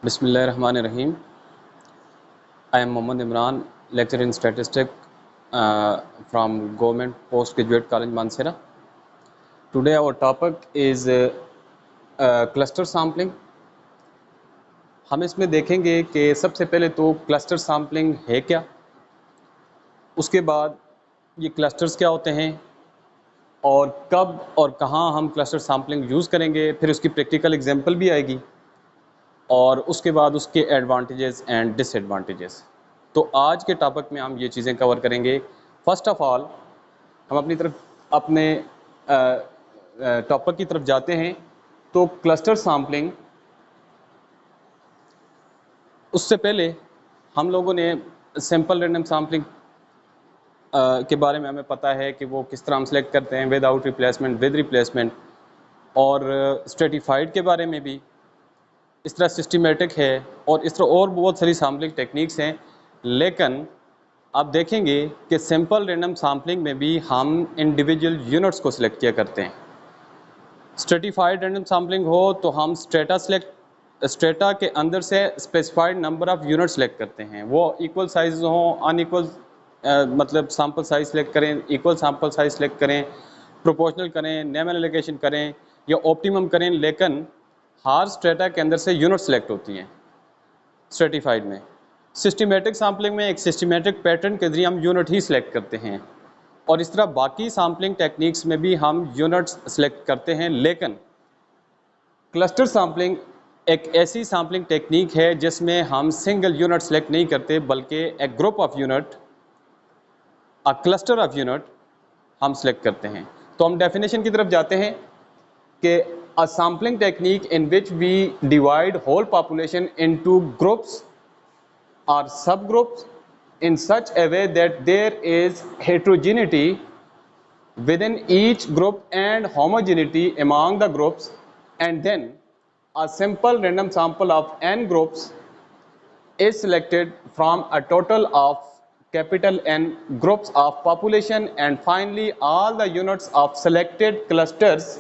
Bismillahirrahmanirrahim. I am Mohammad Imran, lecturer in statistics from Government Postgraduate College, Mansehra. Today our topic is cluster sampling. हम इसमें देखेंगे कि सबसे पहले तो क्लस्टर सैम्पलिंग है क्या, उसके बाद ये क्लस्टर्स क्या होते हैं और कब और कहाँ हम क्लस्टर सैम्पलिंग यूज़ करेंगे, फिर उसकी प्रैक्टिकल एग्जांपल भी आएगी और उसके बाद उसके एडवांटेजेस एंड डिसएडवांटेजेस। तो आज के टॉपिक में हम ये चीज़ें कवर करेंगे। फर्स्ट ऑफ ऑल हम अपने टॉपिक की तरफ जाते हैं। तो क्लस्टर सैम्पलिंग, उससे पहले हम लोगों ने सैंपल रैंडम सैम्पलिंग के बारे में हमें पता है कि वो किस तरह हम सेलेक्ट करते हैं, विदाउट रिप्लेसमेंट, विद रिप्लेसमेंट, और स्ट्रेटिफाइड के बारे में भी इस तरह सिस्टमेटिक है और इस तरह और बहुत सारी सैम्पलिंग टेक्निक्स हैं। लेकिन आप देखेंगे कि सिंपल रैंडम सैम्पलिंग में भी हम इंडिविजुअल यूनिट्स को सिलेक्ट किया करते हैं। स्ट्रेटिफाइड रैंडम सैम्पलिंग हो तो हम स्ट्रेटा के अंदर से specified number of unit select करते हैं, वो इक्वल साइज हो, अनइक्वल मतलब सैम्पल साइज सेलेक्ट करें, इक्वल सैम्पल साइज सेलेक्ट करें, प्रोपोर्शनल करें, नॉर्मल एलोकेशन करें या ऑप्टिमम करें, लेकिन हर स्ट्रेटा के अंदर से यूनिट सेलेक्ट होती हैं। स्ट्रेटिफाइड में सिस्टमेटिक सैम्पलिंग में एक सिस्टमेटिक पैटर्न के जरिए हम यूनिट ही सिलेक्ट करते हैं और इस तरह बाकी सैम्पलिंग टेक्निक्स में भी हम यूनिट्स सेलेक्ट करते हैं। लेकिन क्लस्टर सैम्पलिंग एक ऐसी सैम्पलिंग टेक्निक है जिसमें हम सिंगल यूनिट सेलेक्ट नहीं करते, बल्कि एक group of unit, a cluster of unit हम सेलेक्ट करते हैं। तो हम डेफिनेशन की तरफ जाते हैं कि a sampling technique in which we divide whole population into groups or subgroups in such a way that there is heterogeneity within each group and homogeneity among the groups, and then a simple random sample of n groups is selected from a total of capital N groups of population, and finally all the units of selected clusters।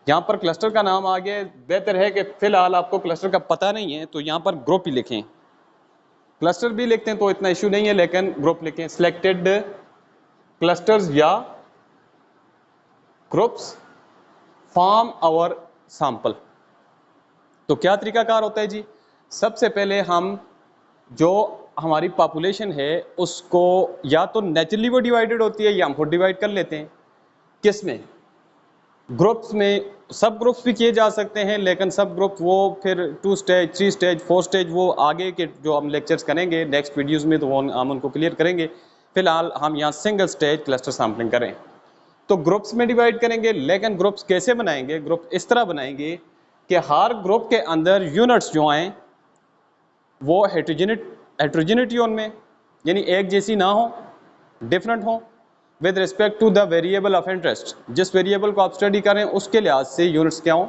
यहाँ पर cluster का नाम आ गया, बेहतर है कि फिलहाल आपको क्लस्टर का पता नहीं है तो यहाँ पर ग्रुप ही लिखें। क्लस्टर भी लिखते हैं तो इतना इशू नहीं है, लेकिन ग्रुप लिखें। सिलेक्टेड क्लस्टर्स या ग्रुप्स फॉर्म आवर सैंपल। तो क्या तरीकाकार होता है जी? सबसे पहले हम जो हमारी पॉपुलेशन है उसको या तो नेचुरली वो डिवाइडेड होती है या हम खुद डिवाइड कर लेते हैं। किस में? ग्रुप्स में। सब ग्रुप्स भी किए जा सकते हैं, लेकिन सब ग्रुप वो फिर 2 स्टेज, 3 स्टेज, 4 स्टेज, वो आगे के जो हम लेक्चर्स करेंगे नेक्स्ट वीडियोस में तो वो हम उनको क्लियर करेंगे। फिलहाल हम यहाँ सिंगल स्टेज क्लस्टर सैम्पलिंग करें। तो ग्रुप्स में डिवाइड करेंगे, लेकिन ग्रुप्स कैसे बनाएंगे? ग्रुप इस तरह बनाएंगे कि हर ग्रुप के अंदर यूनिट्स जो आए वो हेट्रोजेनिटी उनमें, यानी एक जैसी ना हो, डिफरेंट हो with respect to the variable of interest. जिस वेरिएबल को आप स्टडी करें उसके लिहाज से यूनिट्स क्या हो,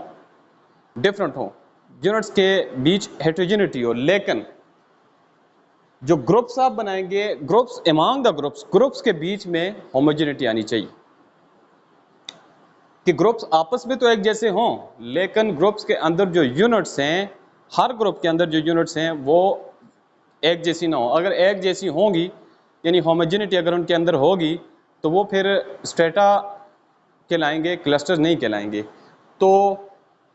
डिफरेंट हो, यूनिट्स के बीच हेट्रोजेनिटी हो। लेकिन जो ग्रुप्स आप बनाएंगे, groups among the groups, groups के बीच में होमोजेनिटी आनी चाहिए कि ग्रुप्स आपस में तो एक जैसे हों, लेकिन ग्रुप्स के अंदर जो यूनिट्स हैं, हर ग्रुप के अंदर जो यूनिट्स हैं वो एक जैसी ना हो। अगर एक जैसी होंगी यानी होमोजेनिटी अगर उनके अंदर होगी तो वो फिर स्ट्रेटा कहलाएंगे, क्लस्टर नहीं कहलाएंगे। तो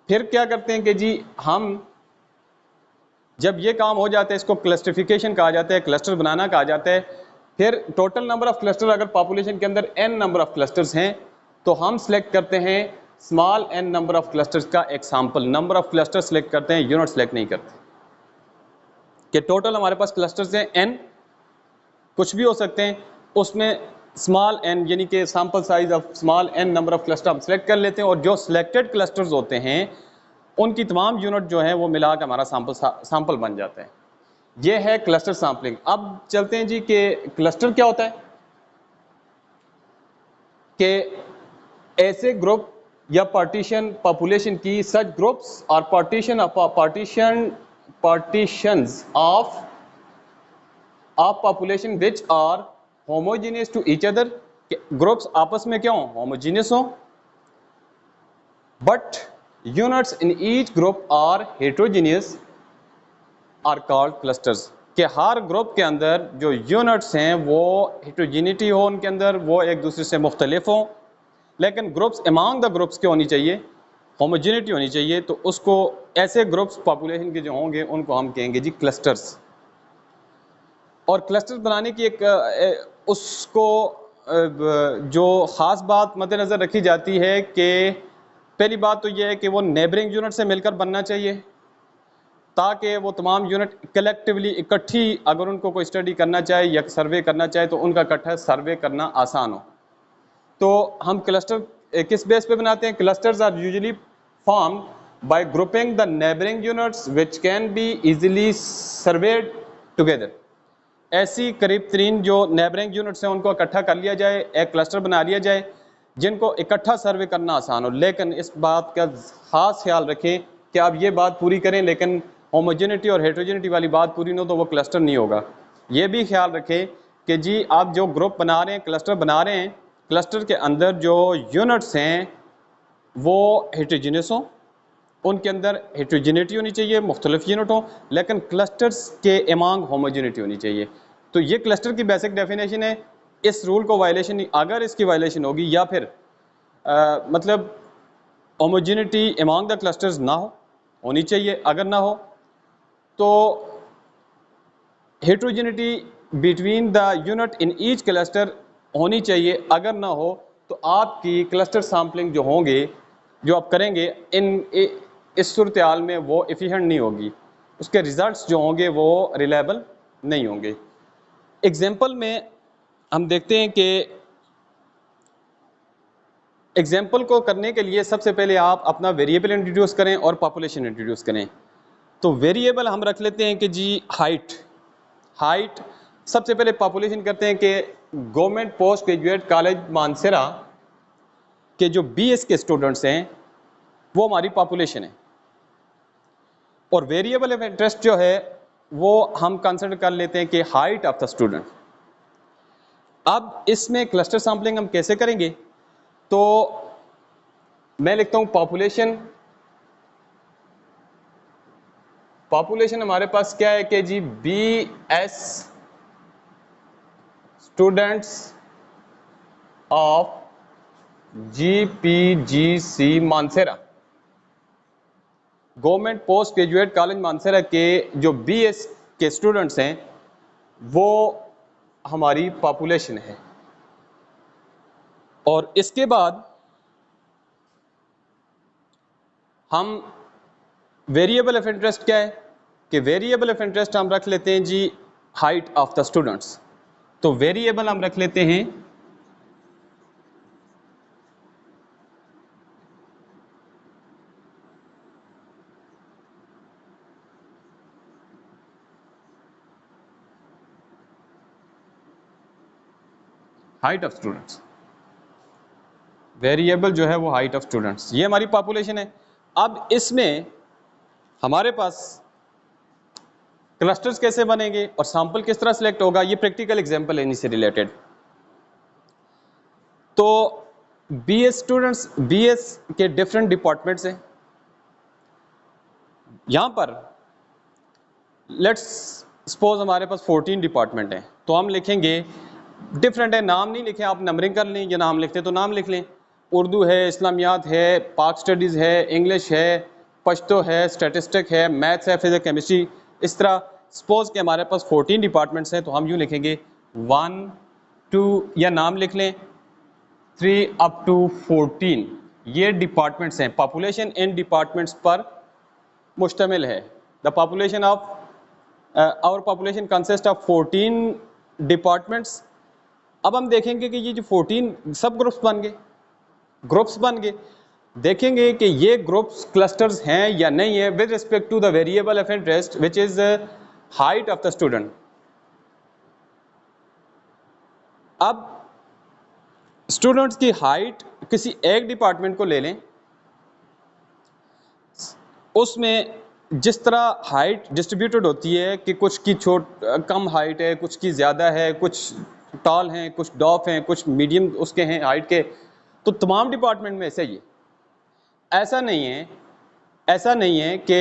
फिर क्या करते हैं कि जी हम जब ये काम हो जाता है, इसको क्लस्टरिफिकेशन कहा जाता है, क्लस्टर बनाना कहा जाता है। फिर टोटल नंबर ऑफ क्लस्टर, अगर पॉपुलेशन के अंदर n नंबर ऑफ क्लस्टर्स हैं तो हम सेलेक्ट करते हैं small n number of clusters का एक sample. Number of cluster select करते हैं, यूनिट सेलेक्ट नहीं करते। कि टोटल हमारे पास क्लस्टर्स हैं n, कुछ भी हो सकते हैं, उसमें स्मॉल n यानी कि sample size of small n number of cluster हम सेलेक्ट कर लेते हैं और जो सिलेक्टेड क्लस्टर्स होते हैं उनकी तमाम यूनिट जो है वो मिला के हमारा सैंपल बन जाता है। ये है क्लस्टर सैम्पलिंग। अब चलते हैं जी कि क्लस्टर क्या होता है। कि ऐसे ग्रुप या पार्टीशन पॉपुलेशन की, सच ग्रुप्स और partitions of population which are homogeneous to each other. Groups आपस में क्या हो, होमोजीनियस हो, but units in each group are heterogeneous are called clusters, कि हर ग्रुप के अंदर जो यूनिट्स हैं वो हेट्रोजीनिटी हो उनके अंदर, वो एक दूसरे से मुख्तलिफ हों, लेकिन ग्रुप्स अमॉन्ग द ग्रुप्स के होनी चाहिए, होमोजेनिटी होनी चाहिए। तो उसको ऐसे ग्रुप्स पॉपुलेशन के जो होंगे उनको हम कहेंगे जी क्लस्टर्स। और क्लस्टर बनाने की उसको जो ख़ास बात मद्देनज़र रखी जाती है कि पहली बात तो यह है कि वो नेबरिंग यूनिट से मिलकर बनना चाहिए, ताकि वो तमाम यूनिट कलेक्टिवली इकट्ठी अगर उनको कोई स्टडी करना चाहे या सर्वे करना चाहे तो उनका इकट्ठा सर्वे करना आसान हो। तो हम क्लस्टर किस बेस पे बनाते हैं? Clusters are usually form by grouping the neighbouring units which can be easily surveyed together. ऐसी करीब तरीन जो नेबरिंग यूनिट्स हैं उनको इकट्ठा कर लिया जाए, एक क्लस्टर बना लिया जाए जिनको इकट्ठा सर्वे करना आसान हो। लेकिन इस बात का खास ख्याल रखें कि आप ये बात पूरी करें लेकिन होमोजेनिटी और हेट्रोजेनिटी वाली बात पूरी न हो तो वो क्लस्टर नहीं होगा। ये भी ख्याल रखें कि जी आप जो ग्रुप बना रहे हैं, क्लस्टर बना रहे हैं, क्लस्टर के अंदर जो यूनिट्स हैं वो हेट्रोजीनियस हों, उनके अंदर हेट्रोजेनिटी होनी चाहिए, मुख्तलिफ यूनिट हों, लेकिन क्लस्टर्स के अमॉन्ग होमोजेनिटी होनी चाहिए। तो ये क्लस्टर की बेसिक डेफिनेशन है। इस रूल को वायलेशन, अगर इसकी वायलेशन होगी या फिर मतलब होमोजेनिटी अमॉन्ग द क्लस्टर्स ना होनी चाहिए, अगर ना हो तो heterogeneity between the unit in each cluster होनी चाहिए, अगर ना हो तो आपकी क्लस्टर सैम्पलिंग जो होंगे, जो आप करेंगे इस सूरत हाल में वो एफिशिएंट नहीं होगी, उसके रिजल्ट्स जो होंगे वो रिलायबल नहीं होंगे। एग्जाम्पल में हम देखते हैं कि एग्जाम्पल को करने के लिए सबसे पहले आप अपना वेरिएबल इंट्रोड्यूस करें और पॉपुलेशन इंट्रोड्यूस करें। तो वेरिएबल हम रख लेते हैं कि जी हाइट। सबसे पहले पॉपुलेशन करते हैं कि गवर्नमेंट पोस्ट ग्रेजुएट कॉलेज मानसरा के जो BS के स्टूडेंट्स हैं वो हमारी पॉपुलेशन है। और वेरिएबल ऑफ इंटरेस्ट जो है वो हम कंसिडर कर लेते हैं कि हाइट ऑफ द स्टूडेंट। अब इसमें क्लस्टर सैम्पलिंग हम कैसे करेंगे? तो मैं लिखता हूं पॉपुलेशन हमारे पास क्या है कि जी BS students of GPGC Mansehra, government post graduate college Mansehra के जो BS के स्टूडेंट्स हैं वो हमारी पॉपुलेशन है। और इसके बाद हम वेरिएबल ऑफ इंटरेस्ट क्या है कि वेरिएबल ऑफ इंटरेस्ट हम रख लेते हैं जी हाइट ऑफ द स्टूडेंट्स। तो वेरिएबल हम रख लेते हैं हाइट ऑफ स्टूडेंट्स। वेरिएबल जो है वो हाइट ऑफ स्टूडेंट्स, ये हमारी पॉपुलेशन है। अब इसमें हमारे पास क्लस्टर्स कैसे बनेंगे और सैंपल किस तरह सिलेक्ट होगा, ये प्रैक्टिकल एग्जांपल है इन्हीं से रिलेटेड। तो BS स्टूडेंट्स, BS के डिफरेंट डिपार्टमेंट्स हैं। यहां पर लेट्स सपोज हमारे पास 14 डिपार्टमेंट हैं, तो हम लिखेंगे डिफरेंट है, नाम नहीं लिखें आप, नंबरिंग कर लें, या नाम लिखते तो नाम लिख लें। उर्दू है, इस्लामियात है, पाक स्टडीज़ है, इंग्लिश है, पश्तो है, स्टैटिस्टिक है, मैथ्स है, फिजिक्स, केमिस्ट्री। इस तरह सपोज के हमारे पास 14 डिपार्टमेंट्स हैं, तो हम यूँ लिखेंगे 1 2 या नाम लिख लें 3 अप टू 14। ये डिपार्टमेंट्स हैं। पॉपुलेशन इन डिपार्टमेंट्स पर मुश्तमिल है। The population of our population consist of 14 departments. अब हम देखेंगे कि ये जो 14 सब ग्रुप्स बन गए, देखेंगे कि ये ग्रुप्स क्लस्टर्स हैं या नहीं है with respect to the variable of interest which is height of the student. अब स्टूडेंट्स की हाइट किसी एक डिपार्टमेंट को ले लें, उसमें जिस तरह हाइट डिस्ट्रीब्यूटेड होती है कि कुछ की कम हाइट है, कुछ की ज़्यादा है, कुछ टॉल हैं, कुछ डॉफ हैं, कुछ मीडियम उसके हैं हाइट के, तो तमाम डिपार्टमेंट में ऐसा ही है। ऐसा नहीं है ऐसा नहीं है कि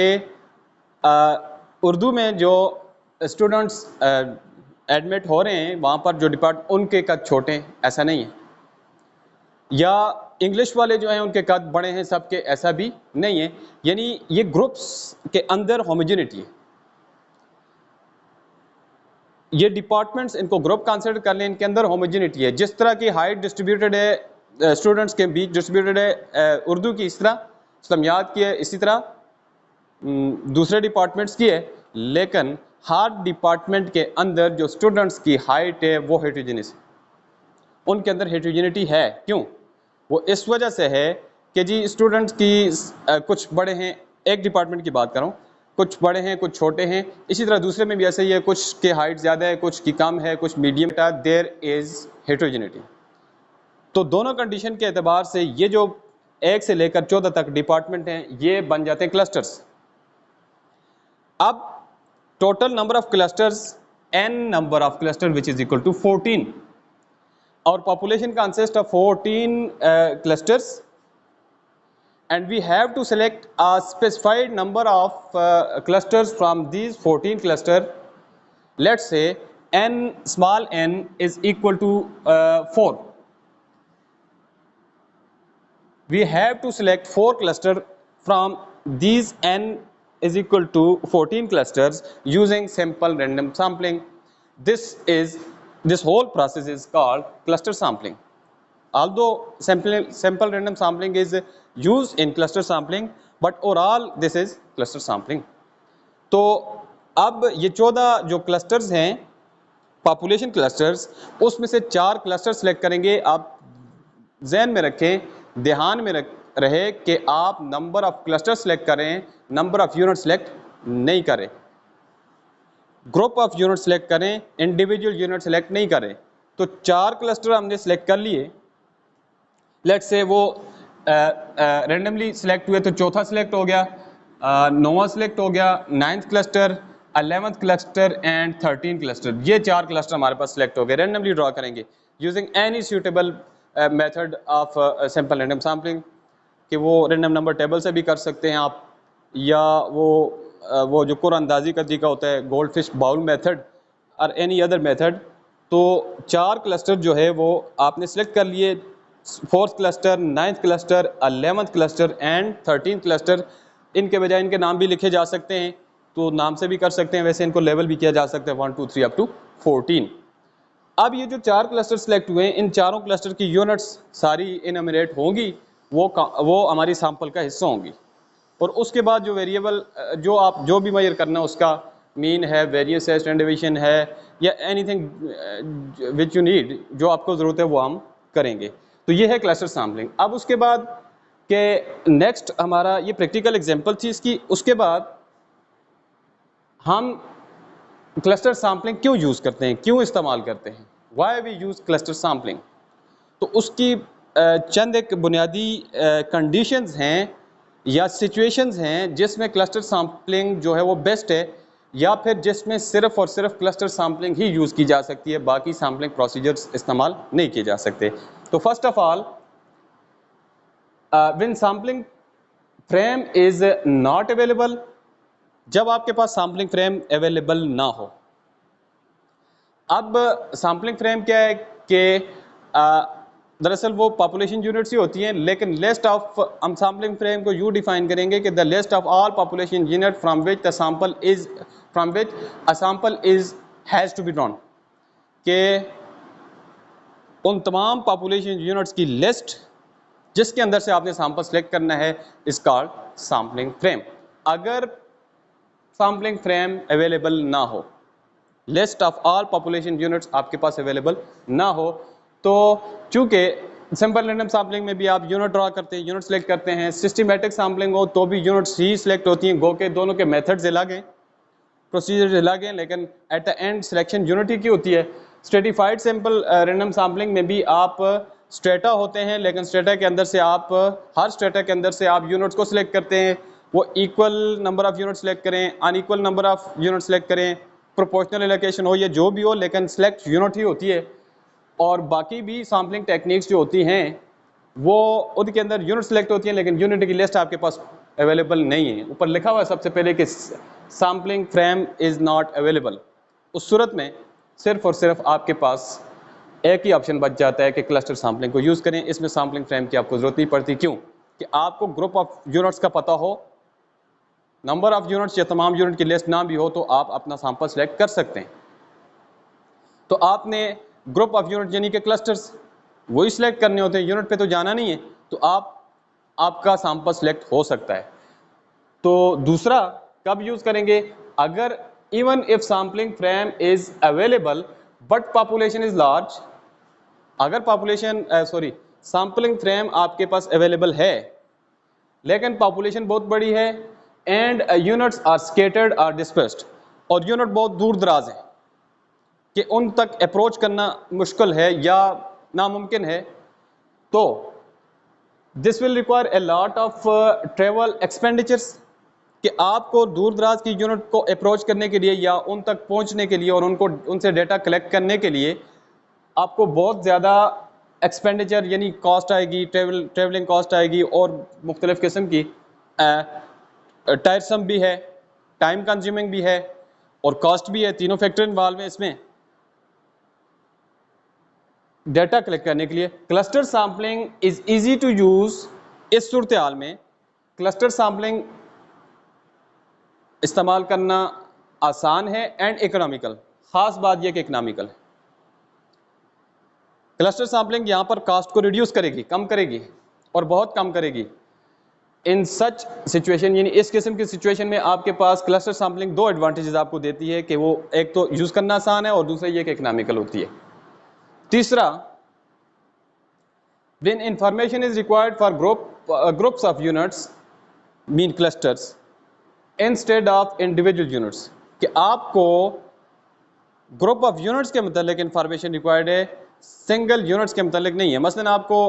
उर्दू में जो स्टूडेंट्स एडमिट हो रहे हैं वहाँ पर जो डिपार्ट उनके कद छोटे हैं, ऐसा नहीं है। या इंग्लिश वाले जो हैं उनके कद बड़े हैं सबके, ऐसा भी नहीं है। यानी ये ग्रुप्स के अंदर होमोजेनिटी है। ये डिपार्टमेंट्स, इनको ग्रुप कंसिडर कर लें, इनके अंदर होमोजेनिटी है। जिस तरह की हाइट डिस्ट्रीब्यूटेड है स्टूडेंट्स के बीच डिस्ट्रीब्यूटेड है उर्दू की, इस तरह इस्लामियात की है, इसी तरह दूसरे डिपार्टमेंट्स की है। लेकिन हर डिपार्टमेंट के अंदर जो स्टूडेंट्स की हाइट है वो हेटेरोजेनियस है, उनके अंदर हेटेरोजेनिटी है। क्यों? वो इस वजह से है कि जी स्टूडेंट्स की कुछ बड़े हैं, एक डिपार्टमेंट की बात कर रहा हूँ, कुछ बड़े हैं कुछ छोटे हैं, इसी तरह दूसरे में भी ऐसे ही है, कुछ की हाइट ज़्यादा है कुछ की कम है, कुछ मीडियम। There is हेटेरोजेनिटी। तो दोनों कंडीशन के एतबार से ये जो 1 से लेकर 14 तक डिपार्टमेंट हैं ये बन जाते हैं क्लस्टर्स। अब total number of clusters, n number of cluster which is equal to 14। Our population consists of 14 clusters, and we have to select a specified number of clusters from these 14 clusters. Let's say n, small n is equal to 4. We have to select 4 clusters from these n is equal to 14 clusters using simple random sampling. This whole process is called cluster sampling. Although simple random sampling is used in cluster sampling, but overall this is cluster sampling. तो अब ये 14 जो clusters हैं population clusters, उसमें से 4 cluster select करेंगे। आप जहन में रखें, ध्यान में रहे कि आप नंबर ऑफ क्लस्टर सेलेक्ट करें, नंबर ऑफ यूनिट सेलेक्ट नहीं करें। ग्रुप ऑफ यूनिट सेलेक्ट करें, इंडिविजुअल यूनिट सेलेक्ट नहीं करें। तो 4 क्लस्टर हमने सेलेक्ट कर लिए। लेट्स से वो रैंडमली सेलेक्ट हुए, तो चौथा सेलेक्ट हो गया, 9वां सेलेक्ट हो गया, 9th cluster, 11th cluster and 13 cluster. ये 4 क्लस्टर हमारे पास सेलेक्ट हो गए। रैंडमली ड्रॉ करेंगे using any suitable method of simple random sampling, कि वो रैंडम नंबर टेबल से भी कर सकते हैं आप, या वो जो कुरानंदाजी का तरीका होता है गोल्ड फिश बाउल मेथड और एनी अदर मेथड। तो 4 क्लस्टर जो है वो आपने सेलेक्ट कर लिए, 4th cluster, 9th cluster, 11th cluster and 13th cluster. इनके बजाय इनके नाम भी लिखे जा सकते हैं, तो नाम से भी कर सकते हैं, वैसे इनको लेवल भी किया जा सकता है 1 2 3 अप टू 14। अब ये जो 4 क्लस्टर सेलेक्ट हुए हैं, इन चारों क्लस्टर की यूनिट्स सारी इनमरेट होंगी, वो हमारी सैंपल का हिस्सा होंगी। और उसके बाद जो वेरिएबल जो आप जो भी मेजर करना है, उसका मीन है, वेरियंस है, स्टैंडर्ड डेविएशन है, या एनीथिंग विच यू नीड, जो आपको ज़रूरत है वो हम करेंगे। तो ये है क्लस्टर सैम्पलिंग। अब उसके बाद के नेक्स्ट हमारा ये प्रैक्टिकल एग्जांपल थी इसकी। उसके बाद हम क्लस्टर सैम्पलिंग क्यों यूज़ करते हैं, क्यों इस्तेमाल करते हैं, why we use cluster sampling. तो उसकी चंद एक बुनियादी कंडीशंस हैं या सिचुएशंस हैं जिसमें क्लस्टर सैम्पलिंग जो है वो बेस्ट है, या फिर जिसमें सिर्फ और सिर्फ क्लस्टर सैम्पलिंग ही यूज़ की जा सकती है, बाकी सैम्पलिंग प्रोसीजर्स इस्तेमाल नहीं किए जा सकते। तो first of all, when sampling frame is not available, जब आपके पास सैम्पलिंग फ्रेम अवेलेबल ना हो। अब सैम्पलिंग फ्रेम क्या है कि दरअसल वो पॉपुलेशन यूनिट्स ही होती हैं, लेकिन लिस्ट ऑफ, हम सैम्पलिंग फ्रेम को यूँ डिफाइन करेंगे कि the list of all population unit from which the sample is from which a sample is has to be drawn, कि उन तमाम पॉपुलेशन यूनिट्स की लिस्ट जिसके अंदर से आपने सैंपल सेलेक्ट करना है इज कॉल्ड सैम्पलिंग फ्रेम। अगर सैम्पलिंग फ्रेम अवेलेबल ना हो, list of all population units आपके पास अवेलेबल ना हो, तो चूँकि सिंपल रैंडम सैम्पलिंग में भी आप यूनिट ड्रॉ करते हैं, यूनिट सेलेक्ट करते हैं, सिस्टमेटिक सैम्पलिंग हो तो भी यूनिट्स ही सिलेक्ट होती हैं, गो के दोनों के मेथड्स अलग हैं, प्रोसीजर अलग हैं, लेकिन at the end selection unit ही की होती है। स्ट्रेटिफाइड सिंपल रैंडम सैम्पलिंग में भी आप स्ट्रेटा होते हैं, लेकिन स्ट्रेटा के अंदर से आप हर स्ट्रेटा के अंदर से आप यूनिट्स को सिलेक्ट करते हैं, वो equal number of unit select करें, unequal number of unit select करें, प्रोपोर्शनल एलोकेशन हो या जो भी हो, लेकिन सेलेक्ट यूनिट ही होती है। और बाकी भी सैम्पलिंग टेक्निक्स जो होती हैं वो उनके अंदर यूनिट सेलेक्ट होती हैं, लेकिन यूनिट की लिस्ट आपके पास अवेलेबल नहीं है। ऊपर लिखा हुआ है सबसे पहले कि sampling frame is not available. उस सूरत में सिर्फ और सिर्फ आपके पास एक ही ऑप्शन बच जाता है कि क्लस्टर सैम्पलिंग को यूज़ करें। इसमें सैम्पलिंग फ्रेम की आपको ज़रूरत नहीं पड़ती। क्यों? कि आपको ग्रुप ऑफ यूनिट्स का पता हो, नंबर ऑफ यूनिट्स या तमाम यूनिट की लिस्ट ना भी हो तो आप अपना सैंपल सेलेक्ट कर सकते हैं। तो आपने ग्रुप ऑफ यूनिट यानी कि क्लस्टर्स वही सिलेक्ट करने होते हैं, यूनिट पे तो जाना नहीं है, तो आपका सैंपल सेलेक्ट हो सकता है। तो दूसरा कब यूज करेंगे? अगर even if sampling frame is available but population is large, अगर पॉपुलेशन सैम्पलिंग फ्रेम आपके पास अवेलेबल है लेकिन पॉपुलेशन बहुत बड़ी है and units are scattered are dispersed, और यूनिट बहुत दूर दराज है कि उन तक अप्रोच करना मुश्किल है या नामुमकिन है, तो this will require a lot of travel expenditures, कि आपको दूर दराज की यूनिट को अप्रोच करने के लिए या उन तक पहुंचने के लिए और उनसे डेटा कलेक्ट करने के लिए आपको बहुत ज़्यादा एक्सपेंडिचर यानी कॉस्ट आएगी, ट्रेवलिंग कॉस्ट आएगी, और मुख्तलिफ़ किस्म की टायरसम भी है, टाइम कंज्यूमिंग भी है और कॉस्ट भी है। तीनों फैक्टर इन्वॉल्व हैं इसमें डेटा कलेक्ट करने के लिए। Cluster sampling is easy to use. इस सूरत हाल में क्लस्टर सैम्पलिंग इस्तेमाल करना आसान है एंड इकोनॉमिकल। खास बात यह कि इकोनॉमिकल है। क्लस्टर सैम्पलिंग यहां पर कॉस्ट को रिड्यूस करेगी, कम करेगी और बहुत कम करेगी। इन सच सिचुएशन यानी इस किस्म की सिचुएशन में आपके पास क्लस्टर सैम्पलिंग दो एडवांटेजेस आपको देती है कि वो एक तो यूज करना आसान है और दूसरा ये कि इकोनॉमिकल होती है। तीसरा, when information is required for groups of units mean clusters instead of individual units, कि आपको ग्रुप ऑफ यूनिट्स के मतलब इंफॉर्मेशन रिक्वायर्ड है, सिंगल यूनिट्स के मतलब नहीं है। मसलन आपको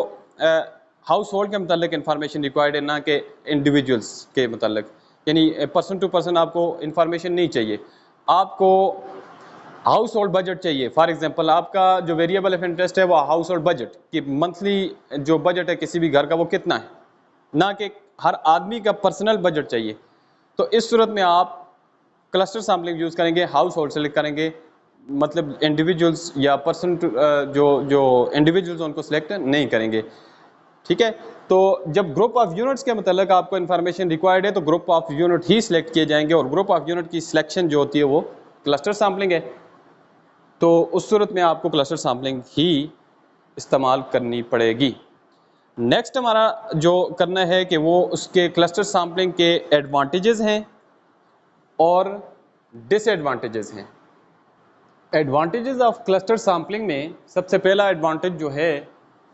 हाउस होल्ड के मतलब इंफॉर्मेशन रिक्वायर्ड है, ना कि इंडिविजुअल्स के मतलब, यानी पर्सन टू पर्सन आपको इंफॉर्मेशन नहीं चाहिए। आपको हाउस होल्ड बजट चाहिए। फॉर एग्जांपल आपका जो वेरिएबल ऑफ इंटरेस्ट है वो हाउस होल्ड बजट कि मंथली जो बजट है किसी भी घर का वो कितना है, ना कि हर आदमी का पर्सनल बजट चाहिए। तो इस सूरत में आप क्लस्टर सैम्पलिंग यूज़ करेंगे, हाउस होल्ड सेलेक्ट करेंगे, मतलब इंडिविजुअल्स या पर्सन जो इंडिविजुअल्स उनको सिलेक्ट नहीं करेंगे। ठीक है, तो जब ग्रुप ऑफ यूनिट्स के मतलब आपको इन्फॉर्मेशन रिक्वायर्ड है तो group of unit he select किए जाएंगे, और ग्रुप ऑफ यूनिट की सिलेक्शन जो होती है वो क्लस्टर सैम्पलिंग है। तो उस सूरत में आपको क्लस्टर सैम्पलिंग ही इस्तेमाल करनी पड़ेगी। नेक्स्ट हमारा जो करना है कि वो उसके क्लस्टर सैम्पलिंग के एडवांटेजेस हैं और डिसएडवांटेजेस हैं। एडवांटेजेस ऑफ क्लस्टर सैम्पलिंग में सबसे पहला एडवांटेज जो है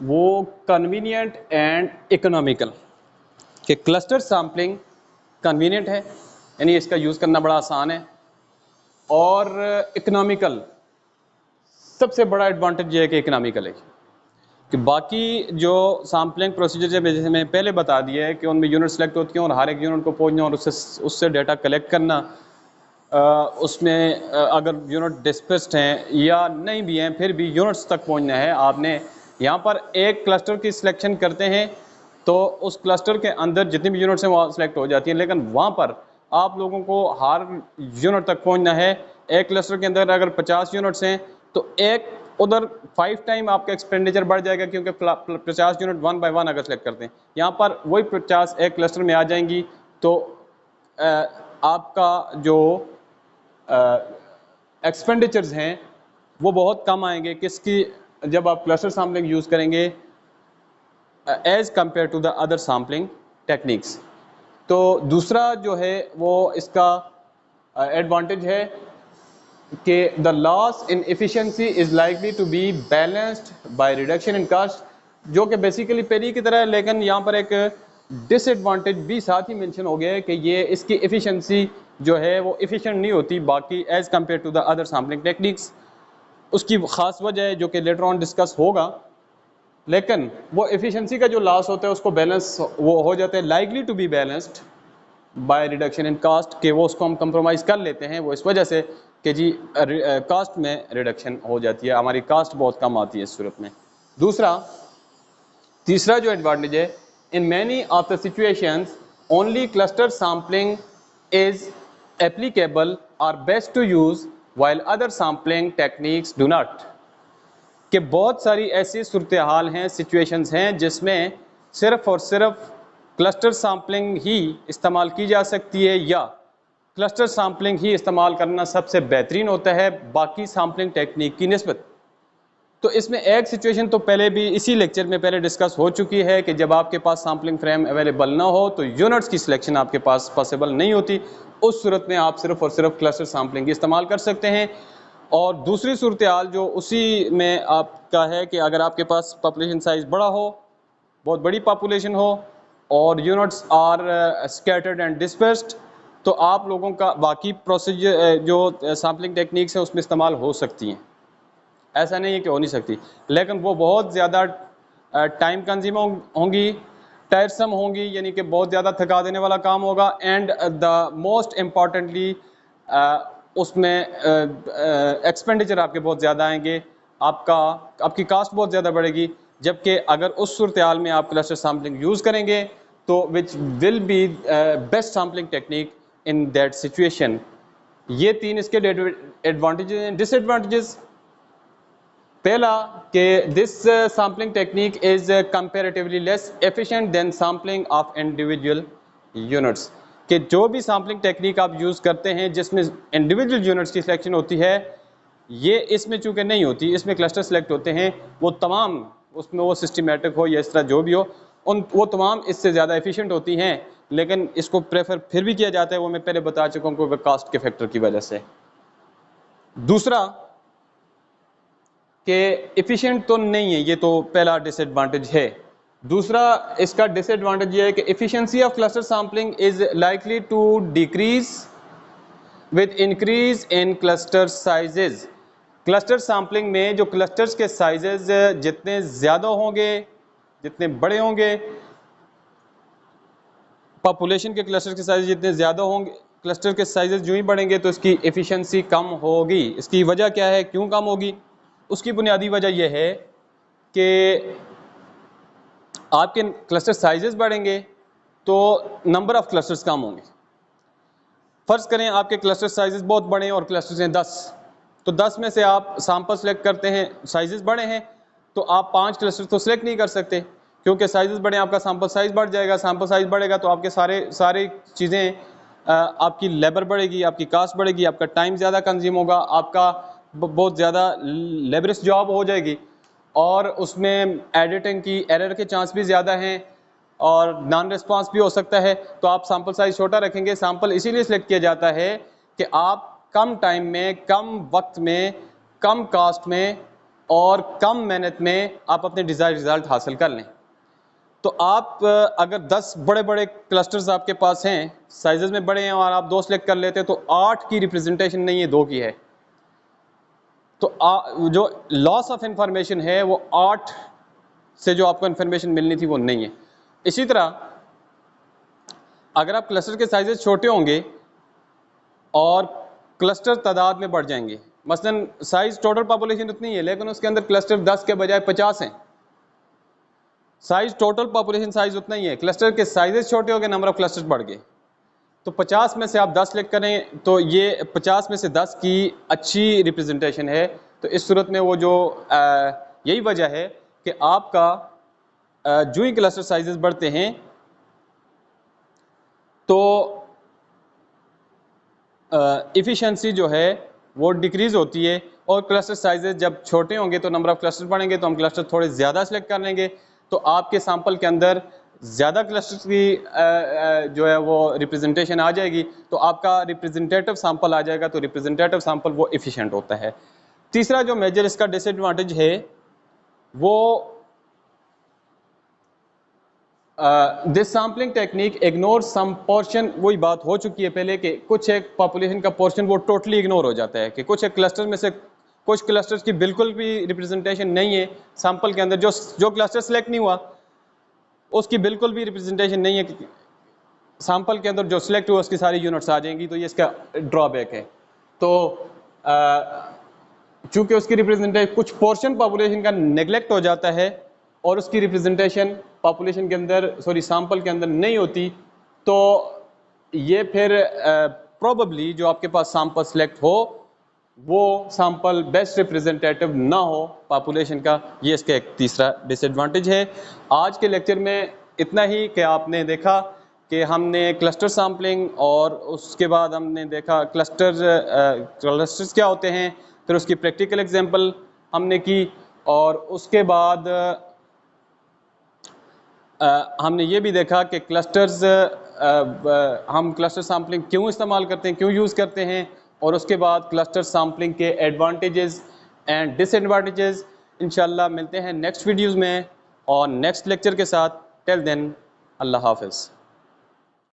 वो कन्वीनियंट एंड इकोनॉमिकल, कि क्लस्टर सैम्पलिंग कन्वीनियंट है यानी इसका यूज़ करना बड़ा आसान है, और इकोनॉमिकल सबसे बड़ा एडवांटेज ये है कि इकोनॉमिकल है। कि बाकी जो सैम्पलिंग प्रोसीजर है जैसे मैंने पहले बता दिया है कि उनमें यूनिट सेलेक्ट होती हैं और हर एक यूनिट को पहुंचना और उससे डाटा कलेक्ट करना, उसमें अगर यूनिट डिस्पर्स्ड हैं या नहीं भी हैं फिर भी यूनिट्स तक पहुंचना है आपने। यहाँ पर एक क्लस्टर की सिलेक्शन करते हैं तो उस क्लस्टर के अंदर जितनी भी यूनिट्स हैं वो सिलेक्ट हो जाती हैं, लेकिन वहाँ पर आप लोगों को हर यूनिट तक पहुँचना है। एक क्लस्टर के अंदर अगर 50 यूनिट्स हैं तो एक उधर 5 टाइम आपका एक्सपेंडिचर बढ़ जाएगा, क्योंकि 50 यूनिट 1 बाय 1 अगर सेलेक्ट करते हैं, यहाँ पर वही 50 एक क्लस्टर में आ जाएंगी। तो आपका जो एक्सपेंडिचर्स हैं वो बहुत कम आएंगे किसकी, जब आप क्लस्टर सैम्पलिंग यूज़ करेंगे as compare to the other sampling techniques. तो दूसरा जो है वो इसका एडवांटेज है कि the loss in efficiency is likely to be balanced by reduction in cost, जो कि बेसिकली पहली की तरह है, लेकिन यहाँ पर एक डिसएडवांटेज भी साथ ही मेंशन हो गया है कि ये इसकी एफिशिएंसी जो है वो एफिशिएंट नहीं होती बाकी as compare to the other sampling techniques. उसकी ख़ास वजह है जो कि लेटर ऑन डिस्कस होगा, लेकिन वो एफिशिएंसी का जो लॉस होता है उसको बैलेंस वो हो जाता है, likely to be balanced by reduction in cost, के वो उसको हम कंप्रोमाइज़ कर लेते हैं वो इस वजह से कि जी कास्ट में रिडक्शन हो जाती है, हमारी कास्ट बहुत कम आती है इस सूरत में। तीसरा जो एडवांटेज है, in many of the situations only cluster sampling is applicable or best to use while other sampling techniques do not। कि बहुत सारी ऐसी सूरत हाल हैं, सिचुएशंस हैं जिसमें सिर्फ और सिर्फ क्लस्टर सैम्पलिंग ही इस्तेमाल की जा सकती है या क्लस्टर सैम्पलिंग ही इस्तेमाल करना सबसे बेहतरीन होता है बाकी सैम्पलिंग टेक्निक की निस्बत। तो इसमें एक सिचुएशन तो पहले भी इसी लेक्चर में पहले डिस्कस हो चुकी है कि जब आपके पास सैम्पलिंग फ्रेम अवेलेबल ना हो तो यूनिट्स की सिलेक्शन आपके पास पॉसिबल नहीं होती। उस सूरत में आप सिर्फ और सिर्फ क्लस्टर सैम्पलिंग की इस्तेमाल कर सकते हैं। और दूसरी सूरत हाल जो उसी में आपका है कि अगर आपके पास पॉपुलेशन साइज बड़ा हो, बहुत बड़ी पॉपुलेशन हो और units are scattered and dispersed, तो आप लोगों का बाकी प्रोसीजर जो सैम्पलिंग टेक्निक्स है उसमें इस्तेमाल हो सकती हैं। ऐसा नहीं है कि हो नहीं सकती, लेकिन वो बहुत ज़्यादा टाइम कंज्यूम होंगी, टायरसम होंगी, यानी कि बहुत ज़्यादा थका देने वाला काम होगा। एंड द मोस्ट इम्पॉर्टेंटली उसमें एक्सपेंडिचर आपके बहुत ज़्यादा आएंगे, आपकी कास्ट बहुत ज़्यादा बढ़ेगी। जबकि अगर उस सूरत हाल में आप क्लस्टर सैम्पलिंग यूज़ करेंगे तो which will be best sampling technique in that situation. ये तीन इसके एडवांटेजेस हैं। डिसएडवांटेजेस, पहला कि this sampling technique is comparatively less efficient then sampling of individual units. कि जो भी सैम्पलिंग टेक्निक आप यूज़ करते हैं जिसमें इंडिविजुअल यूनिट्स की सिलेक्शन होती है, ये इसमें चूँकि नहीं होती, इसमें क्लस्टर सेलेक्ट होते हैं, वो तमाम उसमें वो सिस्टमेटिक हो या इस तरह जो भी हो, वो तमाम इससे ज़्यादा एफिशिएंट होती हैं। लेकिन इसको प्रेफर फिर भी किया जाता है, वो मैं पहले बता चुका हूँ, कास्ट के फैक्टर की वजह से। दूसरा कि एफिशिएंट तो नहीं है, ये तो पहला डिसएडवांटेज है। दूसरा इसका डिसएडवांटेज ये है कि efficiency of cluster sampling is likely to decrease with increase in cluster sizes. Cluster sampling में जो क्लस्टर्स के साइजेज जितने ज़्यादा होंगे, जितने बड़े होंगे, पॉपुलेशन के क्लस्टर के साइज जितने ज़्यादा होंगे, क्लस्टर के साइजेज जो ही बढ़ेंगे तो इसकी एफिशिएंसी कम होगी। इसकी वजह क्या है, क्यों कम होगी? उसकी बुनियादी वजह यह है कि आपके क्लस्टर साइजेस बढ़ेंगे तो नंबर ऑफ़ क्लस्टर्स कम होंगे। फ़र्ज़ करें आपके क्लस्टर साइजेस बहुत बड़े हैं और क्लस्टर्स हैं 10, तो 10 में से आप सैंपल सेलेक्ट करते हैं, साइजेस बड़े हैं तो आप 5 क्लस्टर तो सेलेक्ट नहीं कर सकते क्योंकि साइजेस बड़े हैं, आपका सैंपल साइज़ बढ़ जाएगा। सैंपल साइज़ बढ़ेगा तो आपके सारी चीज़ें, आपकी लेबर बढ़ेगी, आपकी कास्ट बढ़ेगी, आपका टाइम ज़्यादा कंज्यूम होगा, आपका बहुत ज़्यादा लेबरिश जॉब हो जाएगी और उसमें एडिटिंग की एरर के चांस भी ज़्यादा हैं और नॉन रिस्पांस भी हो सकता है। तो आप सैंपल साइज छोटा रखेंगे। सैंपल इसीलिए सिलेक्ट किया जाता है कि आप कम टाइम में, कम वक्त में, कम कास्ट में और कम मेहनत में आप अपने डिज़ायर रिज़ल्ट हासिल कर लें। तो आप अगर 10 बड़े बड़े क्लस्टर्स आपके पास हैं, साइजेस में बड़े हैं और आप 2 सेलेक्ट कर लेते हैं तो 8 की रिप्रेजेंटेशन नहीं है, 2 की है। तो जो लॉस ऑफ इंफॉर्मेशन है वो 8 से जो आपको इंफॉर्मेशन मिलनी थी वो नहीं है। इसी तरह अगर आप क्लस्टर के साइजेस छोटे होंगे और क्लस्टर तादाद में बढ़ जाएंगे, मसलन साइज टोटल पॉपुलेशन उतनी है लेकिन उसके अंदर क्लस्टर 10 के बजाय 50 हैं, साइज टोटल पॉपुलेशन साइज उतना ही है, क्लस्टर के साइजेस छोटे हो गए, नंबर ऑफ क्लस्टर्स बढ़ गए। तो 50 में से आप 10 सेलेक्ट करें तो ये 50 में से 10 की अच्छी रिप्रेजेंटेशन है। तो इस सूरत में वो जो यही वजह है कि आपका जो ही क्लस्टर साइजेस बढ़ते हैं तो एफिशिएंसी जो है वो डिक्रीज़ होती है और क्लस्टर साइजेस जब छोटे होंगे तो नंबर ऑफ़ क्लस्टर बढ़ेंगे तो हम क्लस्टर थोड़े ज़्यादा सेलेक्ट कर लेंगे तो आपके सैंपल के अंदर ज़्यादा क्लस्टर्स की जो है वो रिप्रेजेंटेशन आ जाएगी तो आपका रिप्रेजेंटेटिव सैंपल आ जाएगा। तो रिप्रेजेंटेटिव सैंपल वो एफिशिएंट होता है। तीसरा जो मेजर इसका डिसएडवांटेज है वो this sampling technique ignore some portion. वही बात हो चुकी है पहले कि कुछ एक पॉपुलेशन का पोर्शन वो टोटली इग्नोर हो जाता है कि कुछ एक क्लस्टर में से कुछ क्लस्टर्स की बिल्कुल भी रिप्रेजेंटेशन नहीं है सैंपल के अंदर। जो क्लस्टर सेलेक्ट नहीं हुआ उसकी बिल्कुल भी रिप्रेजेंटेशन नहीं है सैंपल के अंदर, जो सिलेक्ट हुआ उसकी सारी यूनिट्स आ जाएंगी। तो ये इसका ड्रॉबैक है। तो चूँकि उसकी रिप्रेजेंटेशन कुछ पोर्शन पॉपुलेशन का नेगलेक्ट हो जाता है और उसकी रिप्रेजेंटेशन पॉपुलेशन के अंदर सैंपल के अंदर नहीं होती तो ये फिर प्रोबेबली जो आपके पास सैंपल सेलेक्ट हो वो सैंपल बेस्ट रिप्रेजेंटेटिव ना हो पॉपुलेशन का, ये इसका एक तीसरा डिसएडवांटेज है। आज के लेक्चर में इतना ही कि आपने देखा कि हमने क्लस्टर सैम्पलिंग और उसके बाद हमने देखा क्लस्टर्स क्या होते हैं, फिर उसकी प्रैक्टिकल एग्जांपल हमने की, और उसके बाद हमने ये भी देखा कि क्लस्टर्स हम क्लस्टर सैम्पलिंग क्यों इस्तेमाल करते हैं, क्यों यूज़ करते हैं, और उसके बाद क्लस्टर सैम्पलिंग के एडवांटेजेस एंड डिसएडवांटेजेस। इंशाल्लाह मिलते हैं नेक्स्ट वीडियोज़ में और नेक्स्ट लेक्चर के साथ। टिल देन अल्लाह हाफिज़।